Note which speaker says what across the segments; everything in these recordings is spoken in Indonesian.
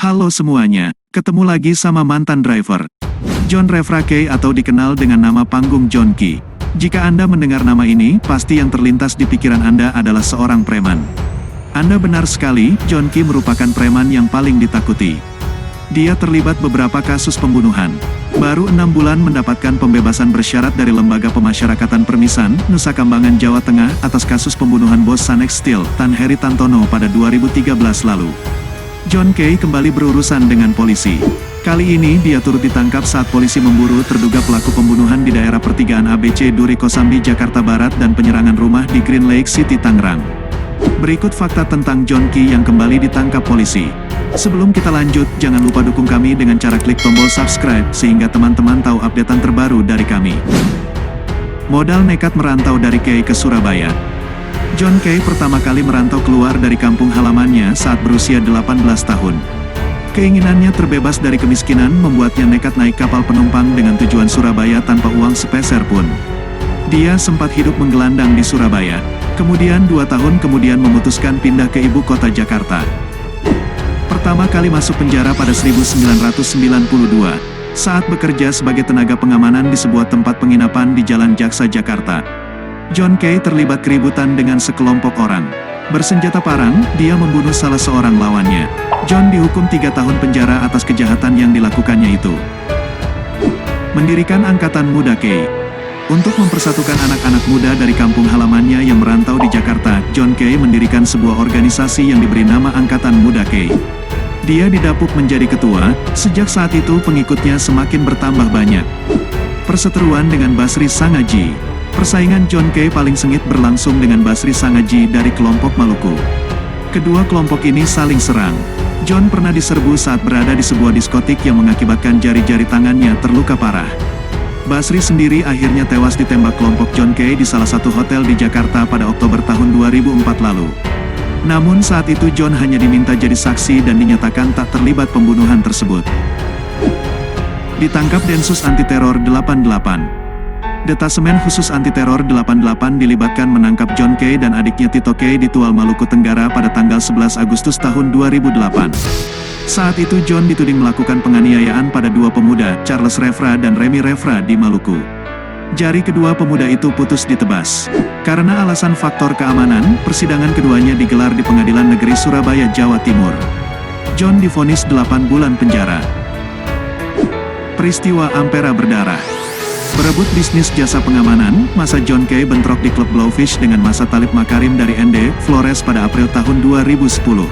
Speaker 1: Halo semuanya, ketemu lagi sama mantan driver. John Refra Kay atau dikenal dengan nama panggung John Key. Jika Anda mendengar nama ini, pasti yang terlintas di pikiran Anda adalah seorang preman. Anda benar sekali, John Key merupakan preman yang paling ditakuti. Dia terlibat beberapa kasus pembunuhan. Baru 6 bulan mendapatkan pembebasan bersyarat dari Lembaga Pemasyarakatan Permisan, Nusa Kambangan, Jawa Tengah, atas kasus pembunuhan bos Sanex Steel, Tan Heri Tantono pada 2013 lalu. John Key kembali berurusan dengan polisi. Kali ini dia turut ditangkap saat polisi memburu terduga pelaku pembunuhan di daerah pertigaan ABC Duri Kosambi, Jakarta Barat dan penyerangan rumah di Green Lake City, Tangerang. Berikut fakta tentang John Key yang kembali ditangkap polisi. Sebelum kita lanjut, jangan lupa dukung kami dengan cara klik tombol subscribe sehingga teman-teman tahu updatean terbaru dari kami. Modal nekat merantau dari Key ke Surabaya. John Key pertama kali merantau keluar dari kampung halamannya saat berusia 18 tahun. Keinginannya terbebas dari kemiskinan membuatnya nekat naik kapal penumpang dengan tujuan Surabaya tanpa uang sepeser pun. Dia sempat hidup menggelandang di Surabaya. Kemudian 2 tahun kemudian memutuskan pindah ke ibu kota Jakarta. Pertama kali masuk penjara pada 1992, saat bekerja sebagai tenaga pengamanan di sebuah tempat penginapan di Jalan Jaksa, Jakarta. John Key terlibat keributan dengan sekelompok orang. Bersenjata parang, dia membunuh salah seorang lawannya. John dihukum 3 tahun penjara atas kejahatan yang dilakukannya itu. Mendirikan Angkatan Muda Key. Untuk mempersatukan anak-anak muda dari kampung halamannya yang merantau di Jakarta, John Key mendirikan sebuah organisasi yang diberi nama Angkatan Muda Key. Dia didapuk menjadi ketua, sejak saat itu pengikutnya semakin bertambah banyak. Perseteruan dengan Basri Sangaji. Persaingan John Key paling sengit berlangsung dengan Basri Sangaji dari kelompok Maluku. Kedua kelompok ini saling serang. John pernah diserbu saat berada di sebuah diskotik yang mengakibatkan jari-jari tangannya terluka parah. Basri sendiri akhirnya tewas ditembak kelompok John Key di salah satu hotel di Jakarta pada Oktober tahun 2004 lalu. Namun saat itu John hanya diminta jadi saksi dan dinyatakan tak terlibat pembunuhan tersebut. Ditangkap Densus Anti Teror 88. Detasemen Khusus Anti Teror 88 dilibatkan menangkap John Key dan adiknya Tito Key di Tual, Maluku Tenggara pada tanggal 11 Agustus tahun 2008. Saat itu John dituding melakukan penganiayaan pada 2 pemuda, Charles Refra dan Remy Refra di Maluku. Jari kedua pemuda itu putus ditebas. Karena alasan faktor keamanan, persidangan keduanya digelar di Pengadilan Negeri Surabaya, Jawa Timur. John divonis 8 bulan penjara. Peristiwa Ampera berdarah. Berebut bisnis jasa pengamanan, masa John Key bentrok di klub Blowfish dengan masa Talib Makarim dari ND, Flores pada April tahun 2010.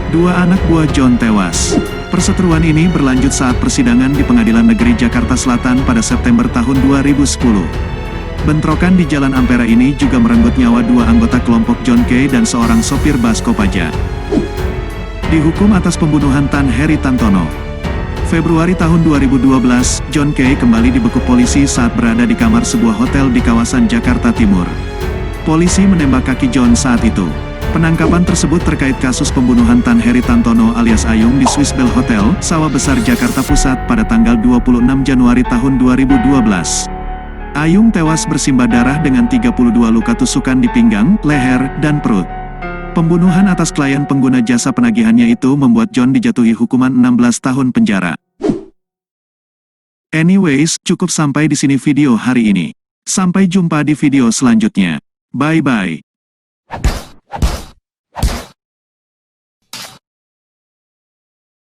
Speaker 1: 2 anak buah John tewas. Perseteruan ini berlanjut saat persidangan di Pengadilan Negeri Jakarta Selatan pada September tahun 2010. Bentrokan di Jalan Ampera ini juga merenggut nyawa 2 anggota kelompok John Key dan seorang sopir bas Kopaja. Dihukum atas pembunuhan Tan Heri Tantono. Februari tahun 2012, John Key kembali dibekuk polisi saat berada di kamar sebuah hotel di kawasan Jakarta Timur. Polisi menembak kaki John saat itu. Penangkapan tersebut terkait kasus pembunuhan Tan Heri Tantono alias Ayung di Swiss Bell Hotel, Sawah Besar, Jakarta Pusat pada tanggal 26 Januari tahun 2012. Ayung tewas bersimbah darah dengan 32 luka tusukan di pinggang, leher, dan perut. Pembunuhan atas klien pengguna jasa penagihannya itu membuat John dijatuhi hukuman 16 tahun penjara. Anyways, cukup sampai di sini video hari ini. Sampai jumpa di video selanjutnya. Bye-bye.